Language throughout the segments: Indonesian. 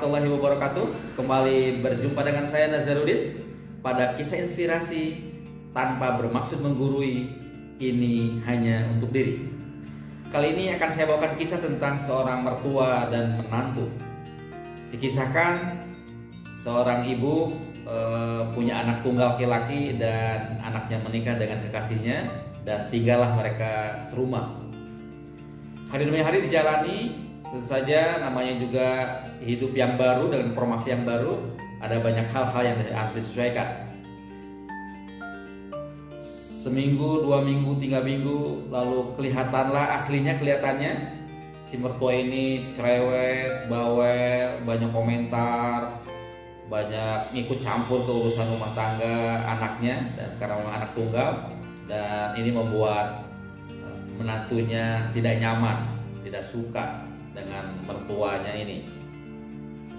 warahmatullahi wabarakatuh. Kembali berjumpa dengan saya Nazarudin pada kisah inspirasi tanpa bermaksud menggurui, ini hanya untuk diri. Kali ini akan saya bawakan kisah tentang seorang mertua dan menantu. Dikisahkan seorang ibu punya anak tunggal laki-laki dan anaknya menikah dengan kekasihnya dan tinggallah mereka serumah. Hari demi hari dijalani. Tentu saja namanya juga hidup yang baru dengan formasi yang baru, ada banyak hal-hal yang harus disesuaikan. Seminggu, 2 minggu, 3 minggu, lalu kelihatannya si mertua ini cerewet, bawel, banyak komentar, banyak ikut campur ke urusan rumah tangga anaknya, dan karena memang anak tunggal, dan ini membuat menantunya tidak nyaman, tidak suka dengan mertuanya ini.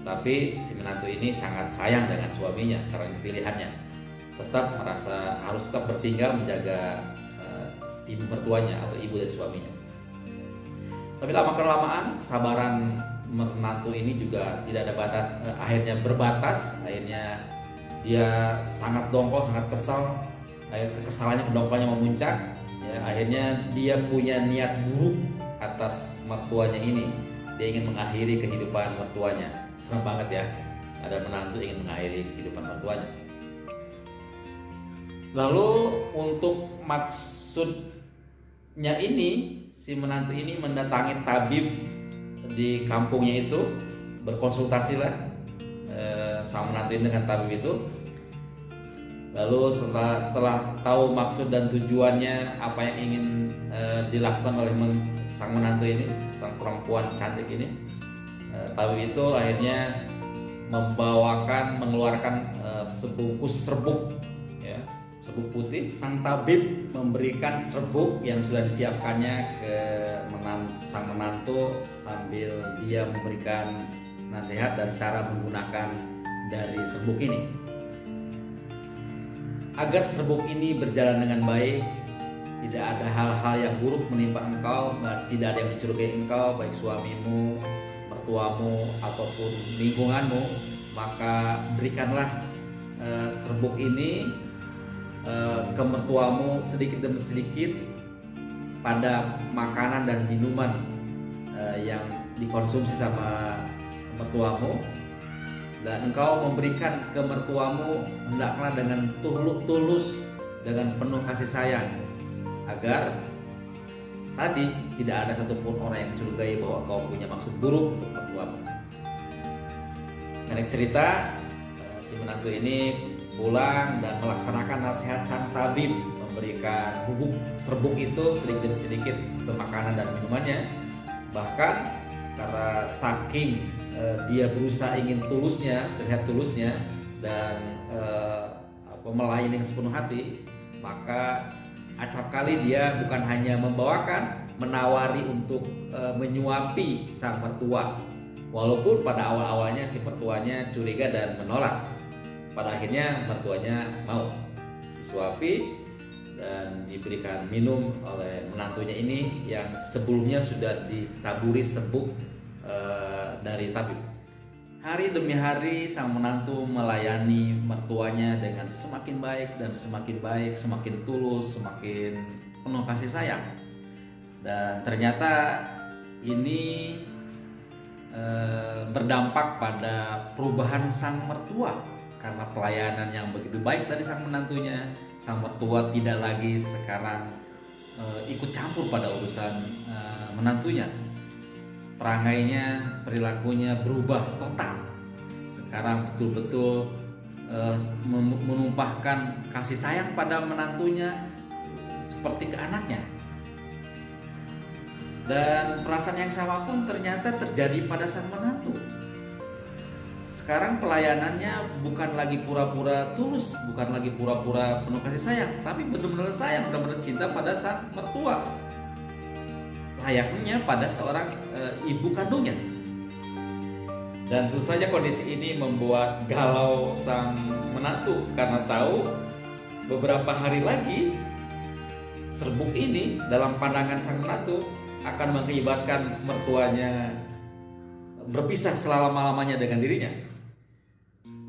Tapi si menantu ini sangat sayang dengan suaminya karena pilihannya. Tetap merasa harus tetap bertinggal menjaga ibu mertuanya atau ibu dari suaminya. Tapi lama-kelamaan kesabaran menantu ini juga tidak ada batas, akhirnya berbatas. Akhirnya dia sangat dongkol, sangat kesal. Kekesalannya, kedongkolnya memuncak. Ya, akhirnya dia punya niat buruk atas mertuanya ini. Dia ingin mengakhiri kehidupan mertuanya. Senang banget ya, ada menantu ingin mengakhiri kehidupan mertuanya. Lalu untuk maksudnya ini, si menantu ini mendatangi tabib di kampungnya itu, berkonsultasilah sama menantu ini dengan tabib itu. Lalu setelah tahu maksud dan tujuannya, apa yang ingin dilakukan oleh sang menantu ini, sang perempuan cantik ini, tabib itu akhirnya mengeluarkan sebungkus serbuk, ya, serbuk putih. Sang tabib memberikan serbuk yang sudah disiapkannya ke sang menantu sambil dia memberikan nasihat dan cara menggunakan dari serbuk ini. Agar serbuk ini berjalan dengan baik, tidak ada hal-hal yang buruk menimpa engkau, tidak ada yang mencurigai engkau, baik suamimu, mertuamu, ataupun lingkunganmu, maka berikanlah serbuk ini ke mertuamu sedikit demi sedikit pada makanan dan minuman yang dikonsumsi sama mertuamu. Dan engkau memberikan ke mertuamu hendaklah dengan tulus, dengan penuh kasih sayang, agar tadi tidak ada satupun orang yang curigai bahwa kau punya maksud buruk untuk mertuamu. Pendek cerita, si menantu ini pulang dan melaksanakan nasihat sang tabib, memberikan bubuk serbuk itu sedikit demi sedikit ke makanan dan minumannya. Bahkan karena saking dia berusaha ingin terlihat tulusnya dan melayani dengan sepenuh hati, maka acap kali dia bukan hanya menawari untuk menyuapi sang mertua, walaupun pada awal-awalnya si mertuanya curiga dan menolak. Pada akhirnya mertuanya mau disuapi dan diberikan minum oleh menantunya ini yang sebelumnya sudah ditaburi serbuk dari tabib. Hari demi hari sang menantu melayani mertuanya dengan semakin baik dan semakin baik, semakin tulus, semakin penuh kasih sayang. Dan ternyata ini berdampak pada perubahan sang mertua karena pelayanan yang begitu baik dari sang menantunya. Sang mertua tidak lagi sekarang ikut campur pada urusan menantunya. Perangainya, perilakunya berubah total. Sekarang betul-betul menumpahkan kasih sayang pada menantunya seperti ke anaknya. Dan perasaan yang sama pun ternyata terjadi pada sang menantu. Sekarang pelayanannya bukan lagi pura-pura tulus, bukan lagi pura-pura penuh kasih sayang, tapi benar-benar sayang, benar-benar cinta pada sang mertua, layaknya pada seorang ibu kandungnya. Dan tentu saja kondisi ini membuat galau sang menantu karena tahu beberapa hari lagi serbuk ini dalam pandangan sang menantu akan mengakibatkan mertuanya berpisah selama-lamanya dengan dirinya.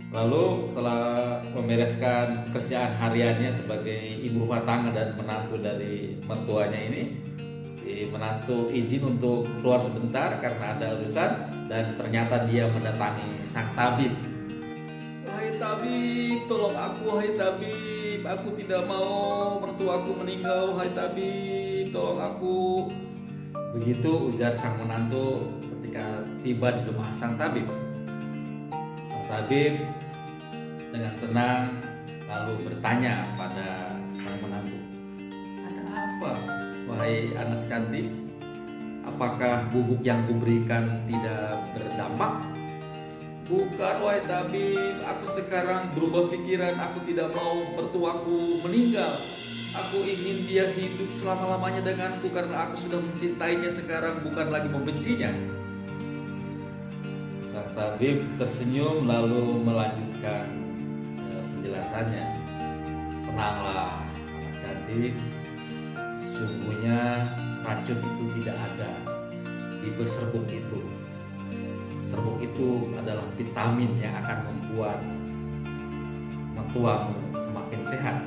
Lalu setelah membereskan pekerjaan hariannya sebagai ibu rumah tangga dan menantu dari mertuanya ini, si menantu izin untuk keluar sebentar karena ada urusan, dan ternyata dia mendatangi sang tabib. "Wahai tabib, tolong aku, wahai tabib, aku tidak mau mertuaku meninggal, wahai tabib, tolong aku." Begitu ujar sang menantu ketika tiba di rumah sang tabib. Sang tabib dengan tenang lalu bertanya pada sang menantu, "Ada apa, wahai anak cantik? Apakah bubuk yang kuberikan tidak berdampak?" "Bukan, wahai tabib, aku sekarang berubah pikiran, aku tidak mau mertuaku meninggal. Aku ingin dia hidup selama-lamanya denganku karena aku sudah mencintainya sekarang, bukan lagi membencinya." Sang tabib tersenyum lalu melanjutkan penjelasannya. "Tenanglah, anak cantik. Sungguhnya racun itu tidak ada di serbuk itu. Serbuk itu adalah vitamin yang akan membuat mertuamu semakin sehat.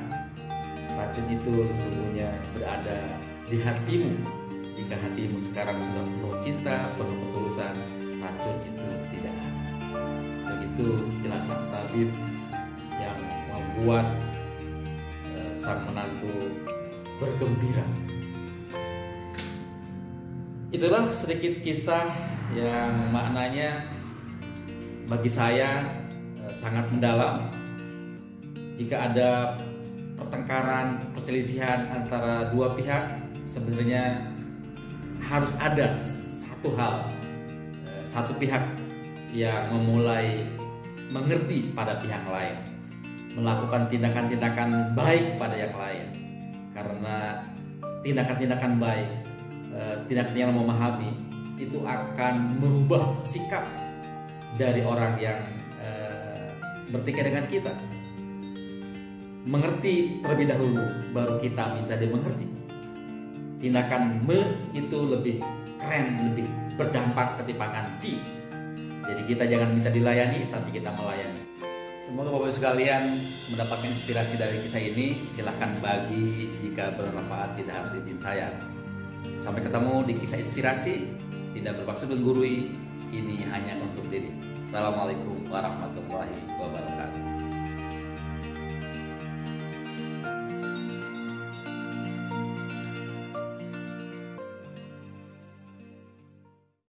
Racun itu sesungguhnya berada di hatimu. Jika hatimu sekarang sudah penuh cinta, penuh ketulusan, racun itu tidak ada." Begitu jelas sang tabib yang membuat sang menantu bergembira. Itulah sedikit kisah yang maknanya bagi saya sangat mendalam. Jika ada pertengkaran, perselisihan antara dua pihak, sebenarnya harus ada satu pihak yang memulai mengerti pada pihak lain, melakukan tindakan-tindakan baik pada yang lain. Karena tindakan-tindakan baik, tindakan yang memahami itu akan merubah sikap dari orang yang bertikai dengan kita. Mengerti terlebih dahulu, baru kita minta dia mengerti. Tindakan itu lebih keren, lebih berdampak ketimbang di. Jadi kita jangan minta dilayani, tapi kita melayani. Semoga Bapak Ibu sekalian mendapatkan inspirasi dari kisah ini. Silahkan bagi jika bermanfaat, tidak harus izin saya. Sampai ketemu di kisah inspirasi. Tidak bermaksud menggurui, ini hanya untuk diri. Assalamualaikum warahmatullahi wabarakatuh.